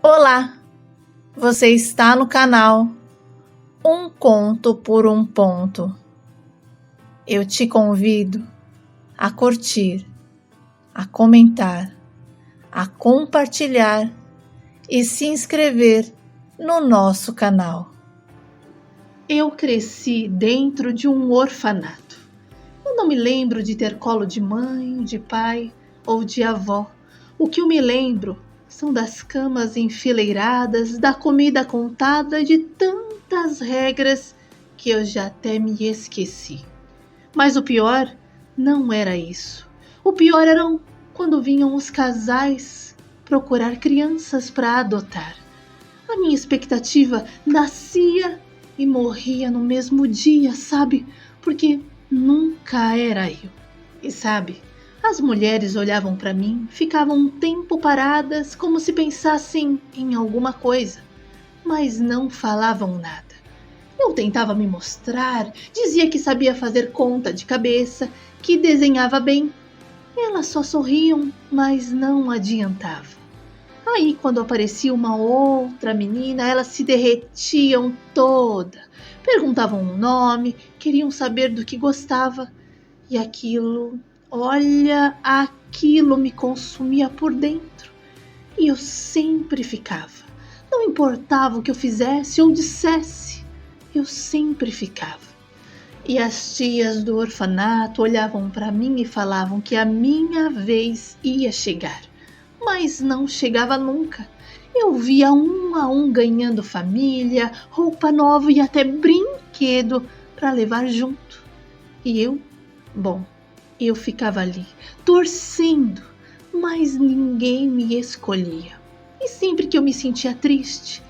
Olá, você está no canal Um Conto por um Ponto. Eu te convido a curtir, a comentar, a compartilhar e se inscrever no nosso canal. Eu cresci dentro de um orfanato. Eu não me lembro de ter colo de mãe, de pai ou de avó. O que eu me lembro são das camas enfileiradas, da comida contada, de tantas regras que eu já até me esqueci. Mas o pior não era isso. O pior eram quando vinham os casais procurar crianças para adotar. A minha expectativa nascia e morria no mesmo dia, sabe? Porque nunca era eu. E sabe, as mulheres olhavam para mim, ficavam um tempo paradas como se pensassem em alguma coisa, mas não falavam nada. Eu tentava me mostrar, dizia que sabia fazer conta de cabeça, que desenhava bem. Elas só sorriam, mas não adiantava. Aí, quando aparecia uma outra menina, elas se derretiam toda. Perguntavam o nome, queriam saber do que gostava. E aquilo, olha, aquilo me consumia por dentro. E eu sempre ficava. Não importava o que eu fizesse ou dissesse, eu sempre ficava. E as tias do orfanato olhavam para mim e falavam que a minha vez ia chegar. Mas não chegava nunca. Eu via um a um ganhando família, roupa nova e até brinquedo para levar junto. E eu ficava ali, torcendo, mas ninguém me escolhia. E sempre que eu me sentia triste,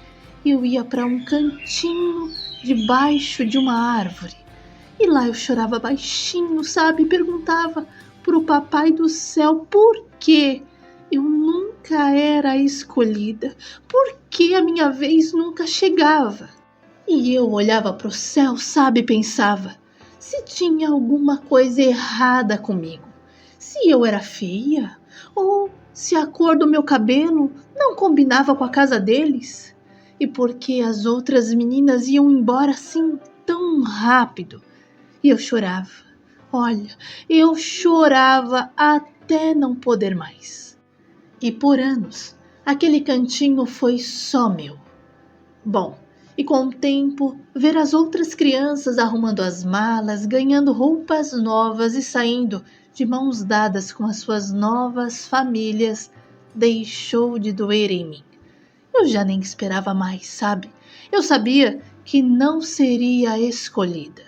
eu ia para um cantinho debaixo de uma árvore. E lá eu chorava baixinho, sabe? E perguntava pro papai do céu por quê eu nunca era a escolhida, por que a minha vez nunca chegava. E eu olhava para o céu, sabe, e pensava, se tinha alguma coisa errada comigo, se eu era feia, ou se a cor do meu cabelo não combinava com a casa deles, e por que as outras meninas iam embora assim tão rápido. E eu chorava, olha, eu chorava até não poder mais. E por anos, aquele cantinho foi só meu. E com o tempo, ver as outras crianças arrumando as malas, ganhando roupas novas e saindo de mãos dadas com as suas novas famílias, deixou de doer em mim. Eu já nem esperava mais, sabe? Eu sabia que não seria escolhida.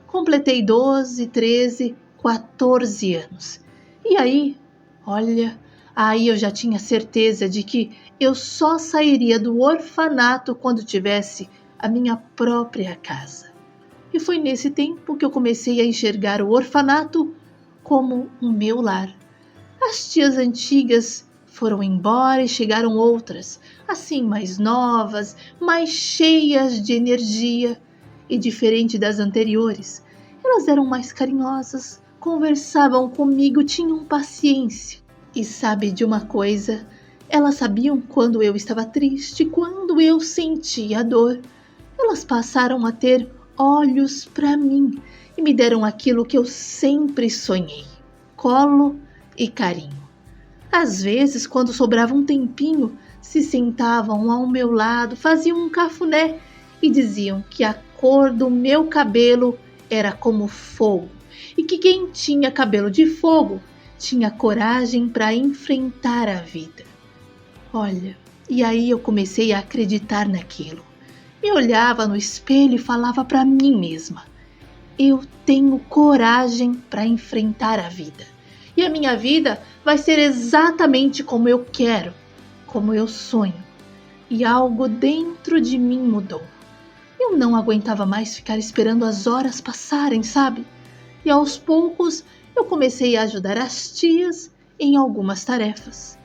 Completei 12, 13, 14 anos. E aí, olha, aí eu já tinha certeza de que eu só sairia do orfanato quando tivesse a minha própria casa. E foi nesse tempo que eu comecei a enxergar o orfanato como o meu lar. As tias antigas foram embora e chegaram outras, assim mais novas, mais cheias de energia e diferente das anteriores. Elas eram mais carinhosas, conversavam comigo, tinham paciência. E sabe de uma coisa? Elas sabiam quando eu estava triste, quando eu sentia dor. Elas passaram a ter olhos para mim e me deram aquilo que eu sempre sonhei: colo e carinho. Às vezes, quando sobrava um tempinho, se sentavam ao meu lado, faziam um cafuné e diziam que a cor do meu cabelo era como fogo e que quem tinha cabelo de fogo tinha coragem para enfrentar a vida. Olha, e aí eu comecei a acreditar naquilo. Eu olhava no espelho e falava para mim mesma: eu tenho coragem para enfrentar a vida. E a minha vida vai ser exatamente como eu quero, como eu sonho. E algo dentro de mim mudou. Eu não aguentava mais ficar esperando as horas passarem, sabe? E aos poucos eu comecei a ajudar as tias em algumas tarefas.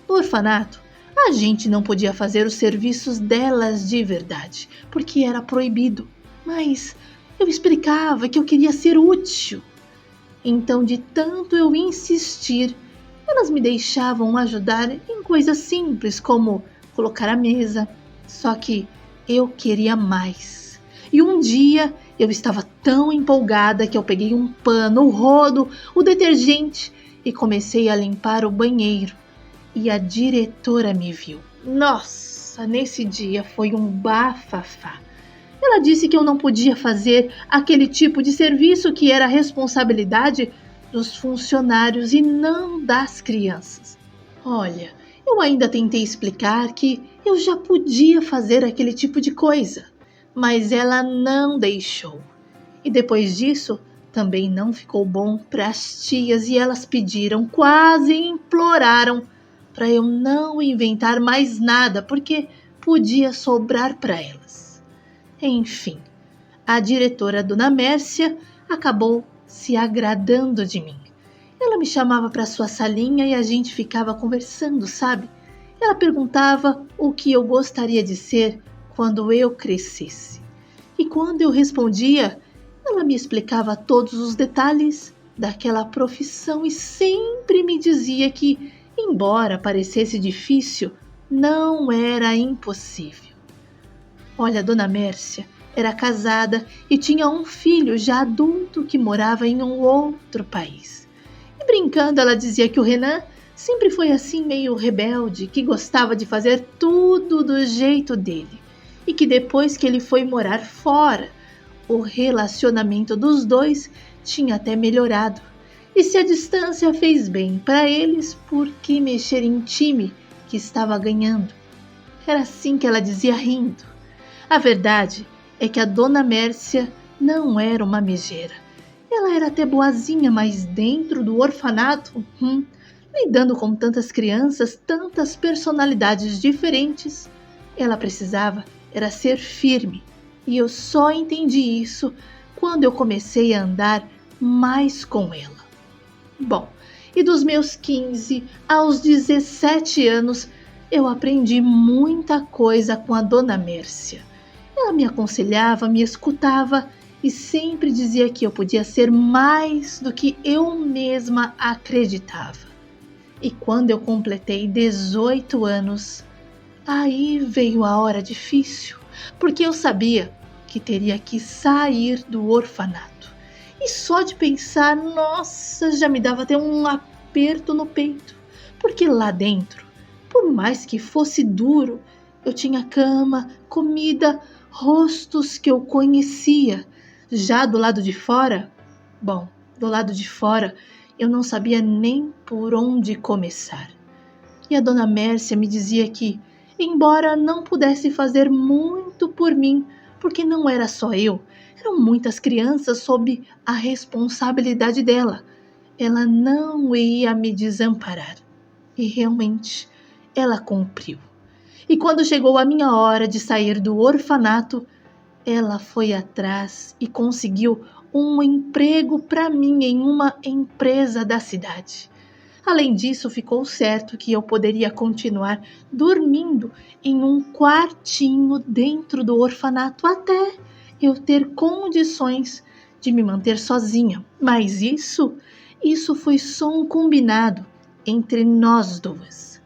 No orfanato, a gente não podia fazer os serviços delas de verdade, porque era proibido. Mas eu explicava que eu queria ser útil. Então, de tanto eu insistir, elas me deixavam ajudar em coisas simples como colocar a mesa. Só que eu queria mais. E um dia eu estava tão empolgada que eu peguei um pano, o rodo, o detergente e comecei a limpar o banheiro. E a diretora me viu. Nossa, nesse dia foi um bafafá. Ela disse que eu não podia fazer aquele tipo de serviço que era a responsabilidade dos funcionários e não das crianças. Olha, eu ainda tentei explicar que eu já podia fazer aquele tipo de coisa, mas ela não deixou. E depois disso, também não ficou bom para as tias e elas pediram, quase imploraram, para eu não inventar mais nada, porque podia sobrar para elas. Enfim, a diretora Dona Mércia acabou se agradando de mim. Ela me chamava para sua salinha e a gente ficava conversando, sabe? Ela perguntava o que eu gostaria de ser quando eu crescesse. E quando eu respondia, ela me explicava todos os detalhes daquela profissão e sempre me dizia que, embora parecesse difícil, não era impossível. Olha, Dona Mércia era casada e tinha um filho já adulto que morava em um outro país. E brincando, ela dizia que o Renan sempre foi assim meio rebelde, que gostava de fazer tudo do jeito dele. E que depois que ele foi morar fora, o relacionamento dos dois tinha até melhorado. E se a distância fez bem para eles, por que mexer em time que estava ganhando? Era assim que ela dizia rindo. A verdade é que a Dona Mércia não era uma megeira. Ela era até boazinha, mas dentro do orfanato, lidando com tantas crianças, tantas personalidades diferentes, ela precisava era ser firme. E eu só entendi isso quando eu comecei a andar mais com ela. Bom, e dos meus 15 aos 17 anos, eu aprendi muita coisa com a Dona Mércia. Ela me aconselhava, me escutava e sempre dizia que eu podia ser mais do que eu mesma acreditava. E quando eu completei 18 anos, aí veio a hora difícil, porque eu sabia que teria que sair do orfanato. E só de pensar, nossa, já me dava até um aperto no peito, porque lá dentro, por mais que fosse duro, eu tinha cama, comida, rostos que eu conhecia. Já do lado de fora, do lado de fora, eu não sabia nem por onde começar. E a Dona Mércia me dizia que, embora não pudesse fazer muito por mim, porque não era só eu, eram muitas crianças sob a responsabilidade dela, ela não ia me desamparar. E realmente, ela cumpriu. E quando chegou a minha hora de sair do orfanato, ela foi atrás e conseguiu um emprego para mim em uma empresa da cidade. Além disso, ficou certo que eu poderia continuar dormindo em um quartinho dentro do orfanato até eu ter condições de me manter sozinha. Mas isso foi só um combinado entre nós duas.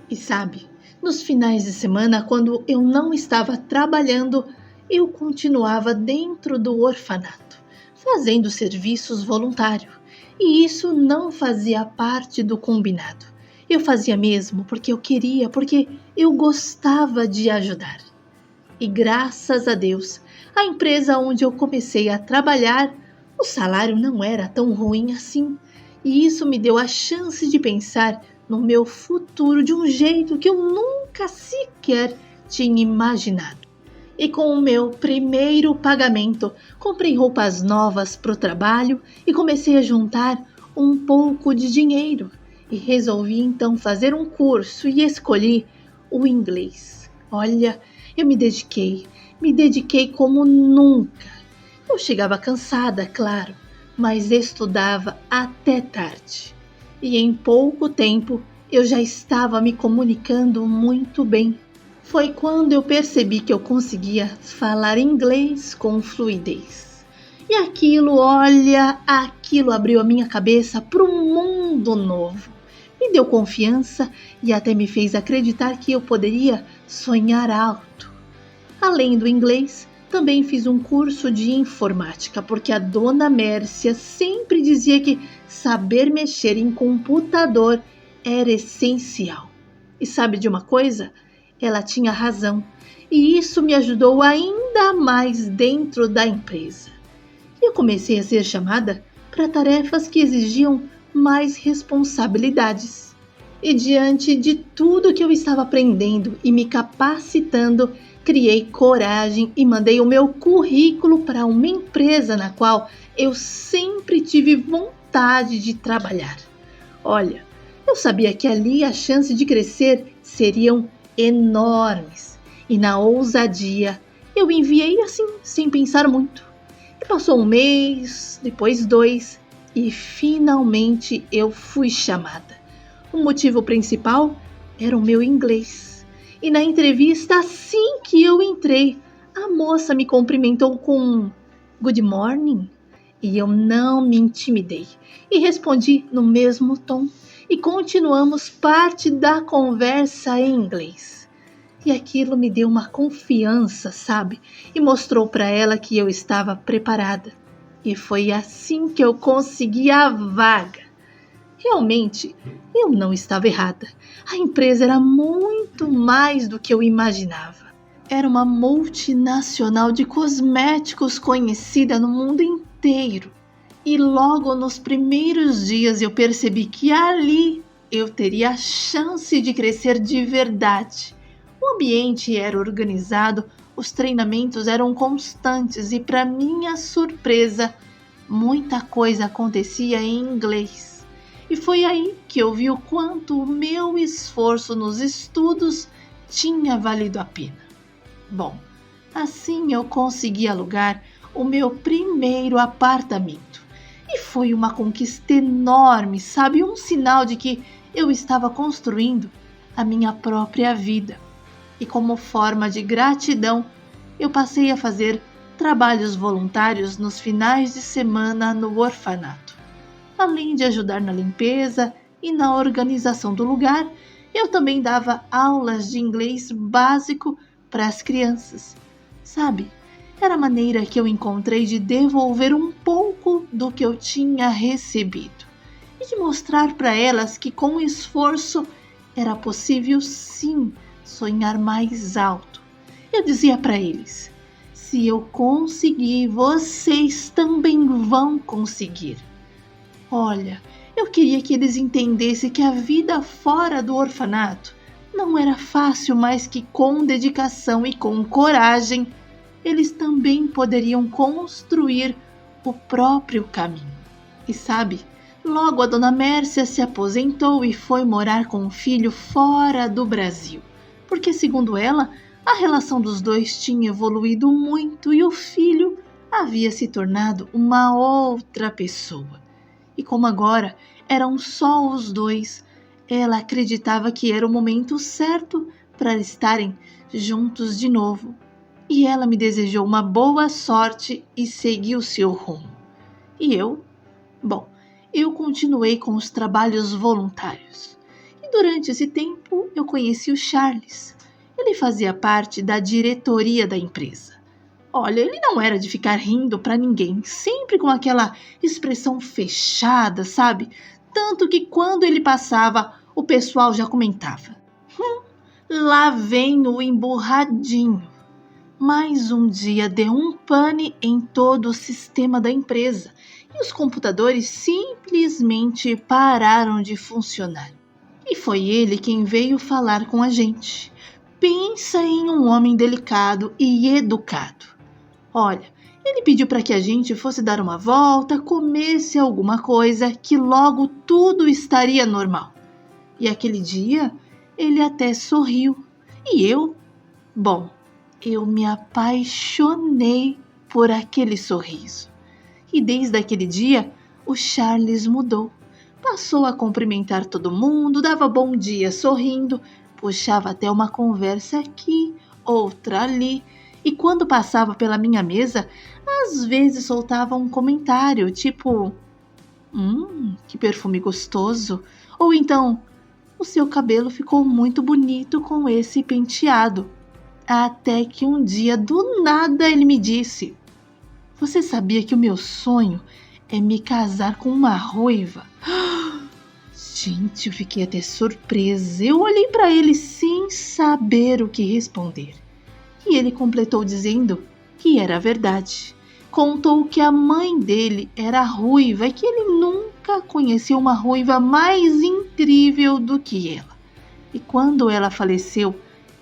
E sabe, nos finais de semana, quando eu não estava trabalhando, eu continuava dentro do orfanato, fazendo serviços voluntários. E isso não fazia parte do combinado. Eu fazia mesmo porque eu queria, porque eu gostava de ajudar. E graças a Deus, a empresa onde eu comecei a trabalhar, o salário não era tão ruim assim. E isso me deu a chance de pensar no meu futuro de um jeito que eu nunca sequer tinha imaginado. E com o meu primeiro pagamento, comprei roupas novas para o trabalho e comecei a juntar um pouco de dinheiro. E resolvi então fazer um curso e escolhi o inglês. Olha, eu me dediquei como nunca. Eu chegava cansada, claro, mas estudava até tarde. E em pouco tempo eu já estava me comunicando muito bem. Foi quando eu percebi que eu conseguia falar inglês com fluidez. E aquilo abriu a minha cabeça para um mundo novo. Me deu confiança e até me fez acreditar que eu poderia sonhar alto. Além do inglês, também fiz um curso de informática, porque a dona Mércia sempre dizia que saber mexer em computador era essencial. E sabe de uma coisa? Ela tinha razão, e isso me ajudou ainda mais dentro da empresa. Eu comecei a ser chamada para tarefas que exigiam mais responsabilidades. E diante de tudo que eu estava aprendendo e me capacitando, criei coragem e mandei o meu currículo para uma empresa na qual eu sempre tive vontade de trabalhar. Olha, eu sabia que ali as chances de crescer seriam enormes. E na ousadia, eu enviei assim, sem pensar muito. E passou um mês, depois 2, e finalmente eu fui chamada. O motivo principal era o meu inglês. E na entrevista, assim que eu entrei, a moça me cumprimentou com "Good morning", e eu não me intimidei e respondi no mesmo tom. E continuamos parte da conversa em inglês. E aquilo me deu uma confiança, sabe? E mostrou para ela que eu estava preparada. E foi assim que eu consegui a vaga. Realmente, eu não estava errada. A empresa era muito mais do que eu imaginava. Era uma multinacional de cosméticos conhecida no mundo inteiro. E logo nos primeiros dias eu percebi que ali eu teria a chance de crescer de verdade. O ambiente era organizado, os treinamentos eram constantes e, para minha surpresa, muita coisa acontecia em inglês. E foi aí que eu vi o quanto o meu esforço nos estudos tinha valido a pena. Bom, assim eu consegui alugar o meu primeiro apartamento. E foi uma conquista enorme, sabe? Um sinal de que eu estava construindo a minha própria vida. E como forma de gratidão, eu passei a fazer trabalhos voluntários nos finais de semana no orfanato. Além de ajudar na limpeza e na organização do lugar, eu também dava aulas de inglês básico para as crianças. Sabe, era a maneira que eu encontrei de devolver um pouco do que eu tinha recebido e de mostrar para elas que com esforço era possível sim sonhar mais alto. Eu dizia para eles: se eu conseguir, vocês também vão conseguir. Olha, eu queria que eles entendessem que a vida fora do orfanato não era fácil, mas que com dedicação e com coragem, eles também poderiam construir o próprio caminho. E sabe, logo a dona Mércia se aposentou e foi morar com o filho fora do Brasil, porque, segundo ela, a relação dos dois tinha evoluído muito e o filho havia se tornado uma outra pessoa. E como agora eram só os dois, ela acreditava que era o momento certo para estarem juntos de novo. E ela me desejou uma boa sorte e seguiu seu rumo. E eu continuei com os trabalhos voluntários. E durante esse tempo eu conheci o Charles. Ele fazia parte da diretoria da empresa. Olha, ele não era de ficar rindo para ninguém, sempre com aquela expressão fechada, sabe? Tanto que quando ele passava, o pessoal já comentava: lá vem o emburradinho. Mais um dia deu um pane em todo o sistema da empresa e os computadores simplesmente pararam de funcionar. E foi ele quem veio falar com a gente. Pensa em um homem delicado e educado. Olha, ele pediu para que a gente fosse dar uma volta, comesse alguma coisa, que logo tudo estaria normal. E aquele dia, ele até sorriu. E eu me apaixonei por aquele sorriso. E desde aquele dia, o Charles mudou. Passou a cumprimentar todo mundo, dava bom dia sorrindo, puxava até uma conversa aqui, outra ali. E quando passava pela minha mesa, às vezes soltava um comentário, tipo: que perfume gostoso. Ou então: O seu cabelo ficou muito bonito com esse penteado. Até que um dia, do nada, ele me disse: Você sabia que o meu sonho é me casar com uma ruiva? Gente, eu fiquei até surpresa. Eu olhei para ele sem saber o que responder. E ele completou dizendo que era verdade. Contou que a mãe dele era ruiva e que ele nunca conheceu uma ruiva mais incrível do que ela. E quando ela faleceu,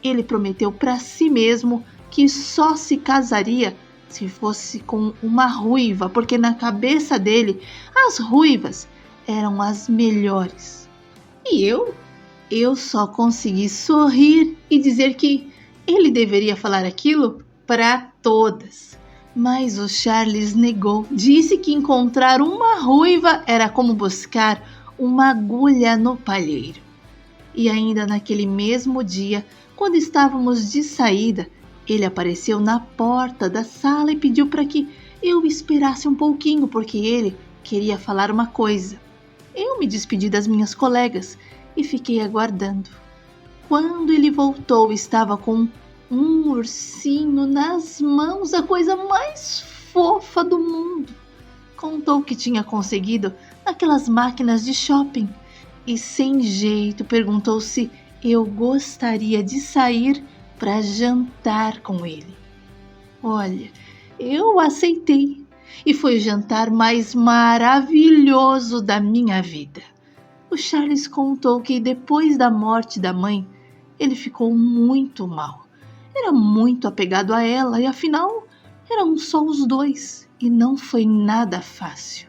ele prometeu para si mesmo que só se casaria se fosse com uma ruiva, porque na cabeça dele as ruivas eram as melhores. E eu só consegui sorrir e dizer que ele deveria falar aquilo para todas. Mas o Charles negou. Disse que encontrar uma ruiva era como buscar uma agulha no palheiro. E ainda naquele mesmo dia, quando estávamos de saída, ele apareceu na porta da sala e pediu para que eu esperasse um pouquinho, porque ele queria falar uma coisa. Eu me despedi das minhas colegas e fiquei aguardando. Quando ele voltou, estava com um ursinho nas mãos, a coisa mais fofa do mundo. Contou que tinha conseguido naquelas máquinas de shopping e, sem jeito, perguntou se eu gostaria de sair para jantar com ele. Olha, eu aceitei e foi o jantar mais maravilhoso da minha vida. O Charles contou que depois da morte da mãe, ele ficou muito mal. Era muito apegado a ela e afinal eram só os dois e não foi nada fácil.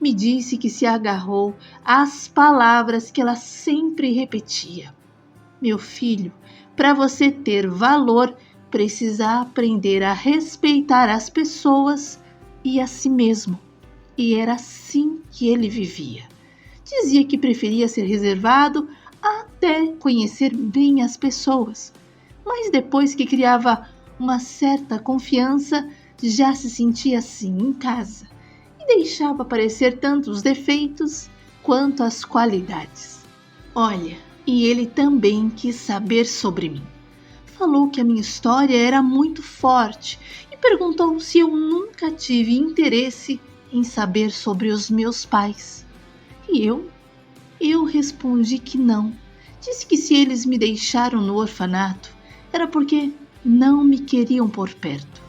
Me disse que se agarrou às palavras que ela sempre repetia. Meu filho, para você ter valor, precisa aprender a respeitar as pessoas e a si mesmo. E era assim que ele vivia. Dizia que preferia ser reservado até conhecer bem as pessoas. Mas depois que criava uma certa confiança, já se sentia assim em casa e deixava aparecer tanto os defeitos quanto as qualidades. Olha, e ele também quis saber sobre mim. Falou que a minha história era muito forte e perguntou se eu nunca tive interesse em saber sobre os meus pais. E eu respondi que não. Disse que se eles me deixaram no orfanato, era porque não me queriam por perto.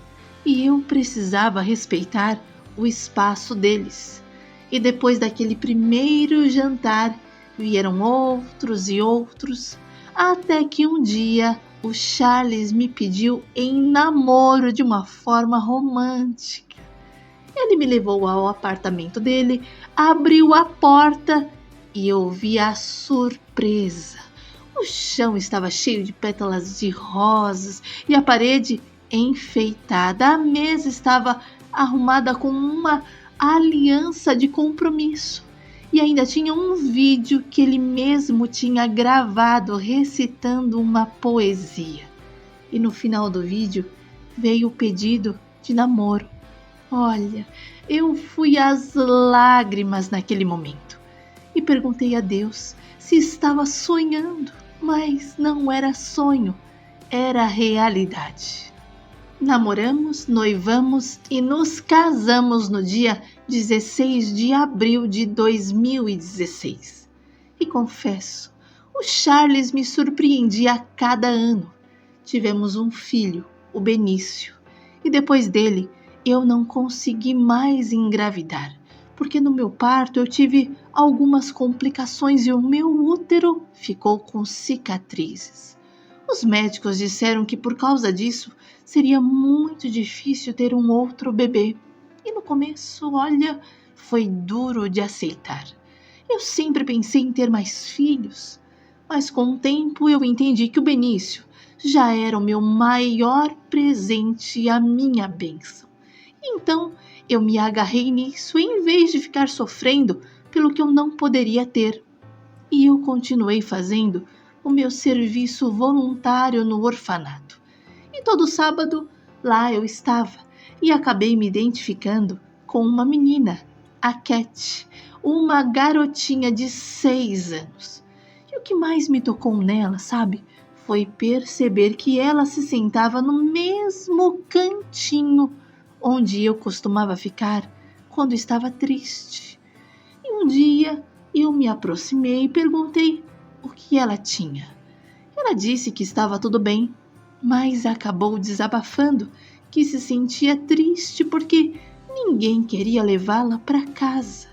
E eu precisava respeitar o espaço deles. E depois daquele primeiro jantar, vieram outros e outros, até que um dia o Charles me pediu em namoro de uma forma romântica. Ele me levou ao apartamento dele, abriu a porta e eu vi a surpresa. O chão estava cheio de pétalas de rosas e a parede enfeitada. A mesa estava arrumada com uma aliança de compromisso. E ainda tinha um vídeo que ele mesmo tinha gravado recitando uma poesia. E no final do vídeo veio o pedido de namoro. Olha, eu fui às lágrimas naquele momento e perguntei a Deus se estava sonhando, mas não era sonho, era realidade. Namoramos, noivamos e nos casamos no dia 16 de abril de 2016. E confesso, o Charles me surpreendia a cada ano. Tivemos um filho, o Benício, e depois dele eu não consegui mais engravidar, porque no meu parto eu tive algumas complicações e o meu útero ficou com cicatrizes. Os médicos disseram que por causa disso seria muito difícil ter um outro bebê. E no começo, olha, foi duro de aceitar. Eu sempre pensei em ter mais filhos, mas com o tempo eu entendi que o Benício já era o meu maior presente e a minha bênção. Então eu me agarrei nisso em vez de ficar sofrendo pelo que eu não poderia ter. E eu continuei fazendo o meu serviço voluntário no orfanato. E todo sábado lá eu estava e acabei me identificando com uma menina, a Cat, uma garotinha de 6 anos. E o que mais me tocou nela, sabe, foi perceber que ela se sentava no mesmo cantinho onde eu costumava ficar quando estava triste. E um dia eu me aproximei e perguntei o que ela tinha. Ela disse que estava tudo bem, mas acabou desabafando que se sentia triste porque ninguém queria levá-la para casa.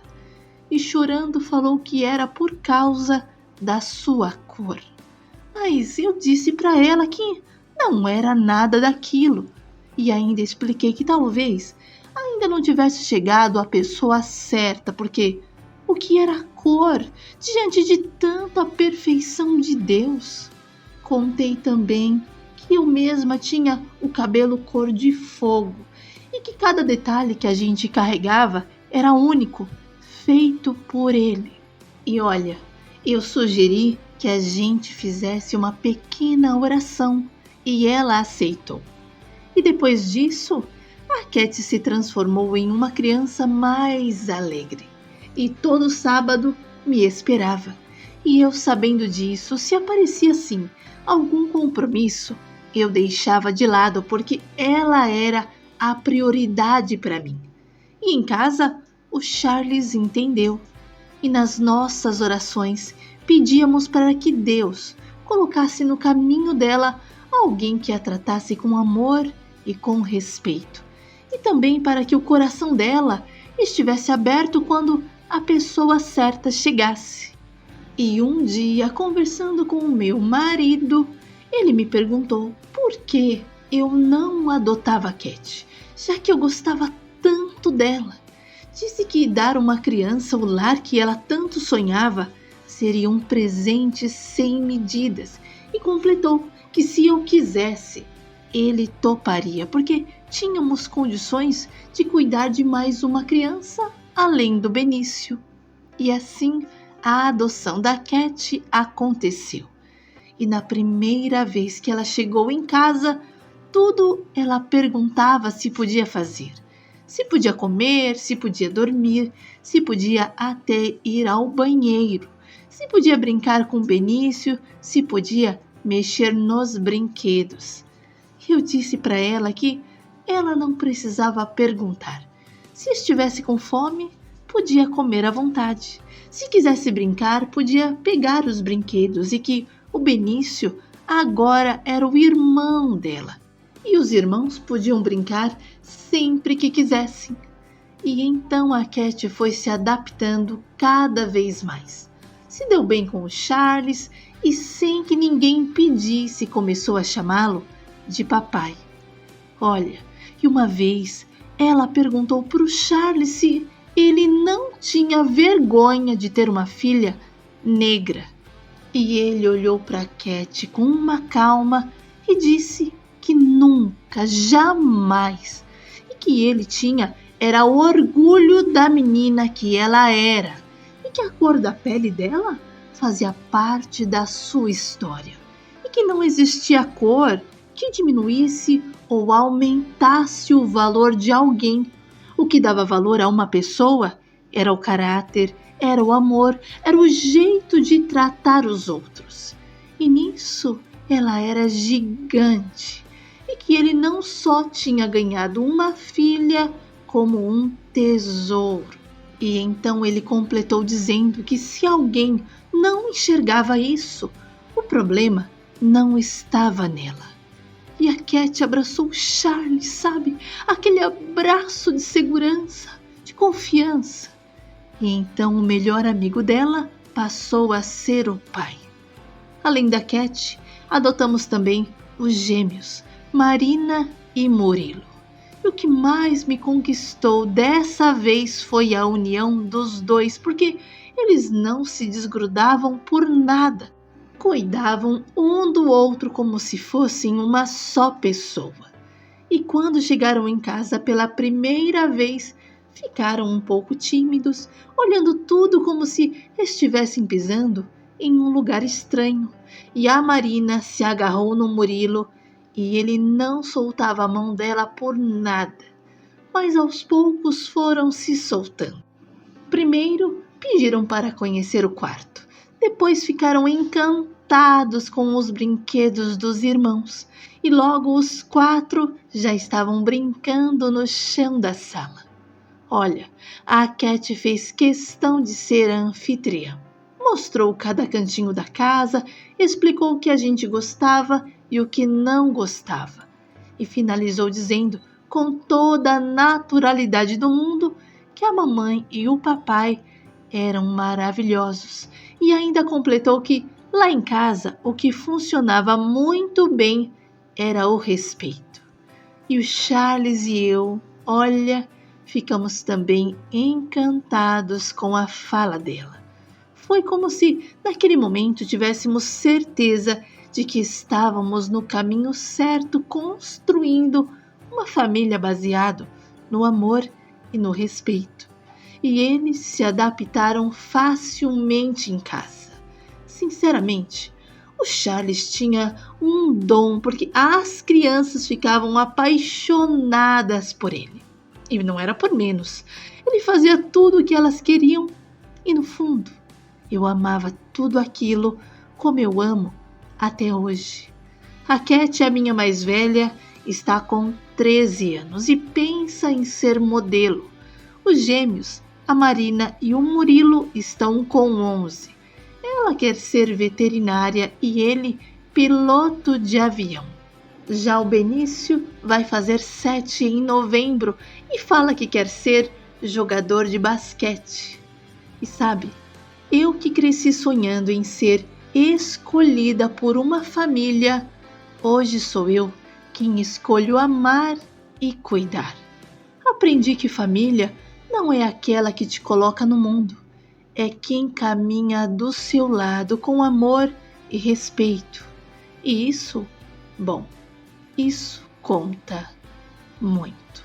E chorando falou que era por causa da sua cor. Mas eu disse para ela que não era nada daquilo. E ainda expliquei que talvez ainda não tivesse chegado a pessoa certa, porque o que era cor diante de tanta perfeição de Deus? Contei também que eu mesma tinha o cabelo cor de fogo e que cada detalhe que a gente carregava era único, feito por ele. E olha, eu sugeri que a gente fizesse uma pequena oração e ela aceitou. E depois disso, a Cat se transformou em uma criança mais alegre. E todo sábado me esperava. E eu, sabendo disso, se aparecia assim algum compromisso, eu deixava de lado porque ela era a prioridade para mim. E em casa, o Charles entendeu. E nas nossas orações, pedíamos para que Deus colocasse no caminho dela alguém que a tratasse com amor e com respeito. E também para que o coração dela estivesse aberto quando a pessoa certa chegasse. E um dia, conversando com o meu marido, ele me perguntou por que eu não adotava a Cat, já que eu gostava tanto dela. Disse que dar uma criança o lar que ela tanto sonhava seria um presente sem medidas e completou que se eu quisesse, ele toparia, porque tínhamos condições de cuidar de mais uma criança além do Benício. E assim a adoção da Cat aconteceu. E na primeira vez que ela chegou em casa, tudo ela perguntava se podia fazer. Se podia comer, se podia dormir, se podia até ir ao banheiro, se podia brincar com o Benício, se podia mexer nos brinquedos. Eu disse para ela que ela não precisava perguntar. Se estivesse com fome, podia comer à vontade. Se quisesse brincar, podia pegar os brinquedos e que o Benício agora era o irmão dela. E os irmãos podiam brincar sempre que quisessem. E então a Cat foi se adaptando cada vez mais. Se deu bem com o Charles e, sem que ninguém pedisse, começou a chamá-lo de papai. Olha, e uma vez ela perguntou para o Charles se ele não tinha vergonha de ter uma filha negra. E ele olhou para a Cat com uma calma e disse que nunca, jamais, e que ele tinha era orgulho da menina que ela era e que a cor da pele dela fazia parte da sua história e que não existia cor que diminuísse ou aumentasse o valor de alguém. O que dava valor a uma pessoa era o caráter, era o amor, era o jeito de tratar os outros. E nisso ela era gigante. E que ele não só tinha ganhado uma filha, como um tesouro. E então ele completou dizendo que se alguém não enxergava isso, o problema não estava nela. E a Cat abraçou Charles, sabe? Aquele abraço de segurança, de confiança. E então o melhor amigo dela passou a ser o pai. Além da Cat, adotamos também os gêmeos, Marina e Murilo. E o que mais me conquistou dessa vez foi a união dos dois, porque eles não se desgrudavam por nada. Cuidavam um do outro como se fossem uma só pessoa. E quando chegaram em casa pela primeira vez, ficaram um pouco tímidos, olhando tudo como se estivessem pisando em um lugar estranho. E a Marina se agarrou no Murilo e ele não soltava a mão dela por nada. Mas aos poucos foram se soltando. Primeiro pediram para conhecer o quarto. Depois ficaram encantados com os brinquedos dos irmãos e logo os 4 já estavam brincando no chão da sala. Olha, a Cat fez questão de ser a anfitriã. Mostrou cada cantinho da casa, explicou o que a gente gostava e o que não gostava. E finalizou dizendo, com toda a naturalidade do mundo, que a mamãe e o papai eram maravilhosos. E ainda completou que, lá em casa, o que funcionava muito bem era o respeito. E o Charles e eu, olha, ficamos também encantados com a fala dela. Foi como se, naquele momento, tivéssemos certeza de que estávamos no caminho certo, construindo uma família baseada no amor e no respeito. E eles se adaptaram facilmente em casa. Sinceramente, o Charles tinha um dom porque as crianças ficavam apaixonadas por ele. E não era por menos. Ele fazia tudo o que elas queriam e, no fundo, eu amava tudo aquilo como eu amo até hoje. A Cat, a minha mais velha, está com 13 anos e pensa em ser modelo. Os gêmeos, a Marina e o Murilo, estão com 11. Ela quer ser veterinária e ele piloto de avião. Já o Benício vai fazer 7 em novembro e fala que quer ser jogador de basquete. E sabe, eu que cresci sonhando em ser escolhida por uma família, hoje sou eu quem escolho amar e cuidar. Aprendi que família não é aquela que te coloca no mundo, é quem caminha do seu lado com amor e respeito. E isso, bom, isso conta muito.